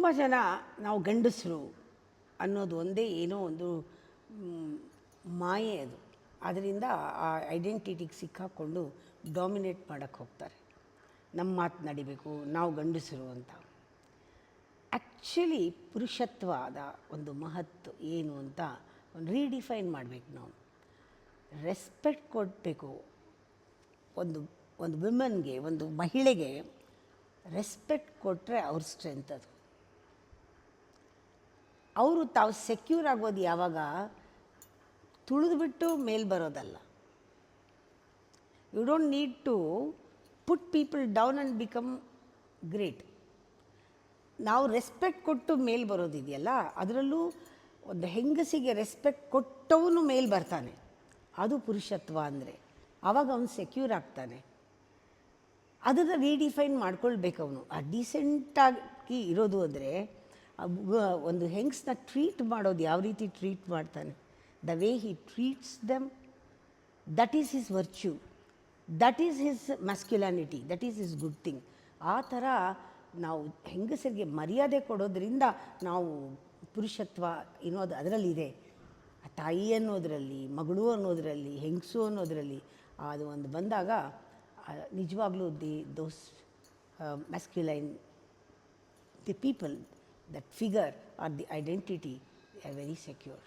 ತುಂಬ ಜನ ನಾವು ಗಂಡಸರು ಅನ್ನೋದು ಒಂದೇ ಏನೋ ಒಂದು ಮಾಯೆ ಅದು. ಅದರಿಂದ ಆ ಐಡೆಂಟಿಟಿಗೆ ಸಿಕ್ಕಾಕ್ಕೊಂಡು ಡಾಮಿನೇಟ್ ಮಾಡೋಕ್ಕೆ ಹೋಗ್ತಾರೆ. ನಮ್ಮ ಮಾತು ನಡಿಬೇಕು, ನಾವು ಗಂಡಸರು ಅಂತ. ಆ್ಯಕ್ಚುಲಿ ಪುರುಷತ್ವದ ಒಂದು ಮಹತ್ವ ಏನು ಅಂತ ಒಂದು ರೀಡಿಫೈನ್ ಮಾಡಬೇಕು ನಾವು. ರೆಸ್ಪೆಕ್ಟ್ ಕೊಡಬೇಕು. ಒಂದು ವಿಮೆನ್ಗೆ, ಒಂದು ಮಹಿಳೆಗೆ ರೆಸ್ಪೆಕ್ಟ್ ಕೊಟ್ಟರೆ ಅವ್ರ ಸ್ಟ್ರೆಂತ್ ಅದು. ಅವರು ತಾವು ಸೆಕ್ಯೂರ್ ಆಗೋದು ಯಾವಾಗ, ತುಳಿದ್ಬಿಟ್ಟು ಮೇಲೆ ಬರೋದಲ್ಲ. You don't need to put people down and become great. ನಾವು ರೆಸ್ಪೆಕ್ಟ್ ಕೊಟ್ಟು ಮೇಲೆ ಬರೋದಿದೆಯಲ್ಲ, ಅದರಲ್ಲೂ ಒಂದು ಹೆಂಗಸಿಗೆ ರೆಸ್ಪೆಕ್ಟ್ ಕೊಟ್ಟವನು ಮೇಲೆ ಬರ್ತಾನೆ. ಅದು ಪುರುಷತ್ವ ಅಂದರೆ. ಆವಾಗ ಅವನು ಸೆಕ್ಯೂರ್ ಆಗ್ತಾನೆ. ಅದನ್ನು ರೀಡಿಫೈನ್ ಮಾಡ್ಕೊಳ್ಬೇಕು ಅವನು. ಆ ಡೀಸೆಂಟಾಗಿ ಇರೋದು ಅಂದರೆ ಒಂದು ಹೆಂಗ್ಸ್ನ ಟ್ರೀಟ್ ಮಾಡೋದು ಯಾವ ರೀತಿ ಟ್ರೀಟ್ ಮಾಡ್ತಾನೆ, the way he treats them, that is his virtue, that is his masculinity, that is his good thing. ಆ ಥರ ನಾವು ಹೆಂಗಸರಿಗೆ ಮರ್ಯಾದೆ ಕೊಡೋದ್ರಿಂದ ನಾವು ಪುರುಷತ್ವ ಅನ್ನೋದು ಅದರಲ್ಲಿದೆ. ತಾಯಿ ಅನ್ನೋದರಲ್ಲಿ, ಮಗಳು ಅನ್ನೋದರಲ್ಲಿ, ಹೆಂಗಸು ಅನ್ನೋದರಲ್ಲಿ ಅದು ಒಂದು ಬಂದಾಗ ನಿಜವಾಗ್ಲೂ ದೋಸ್ masculine, the people, that figure or the identity are very secure.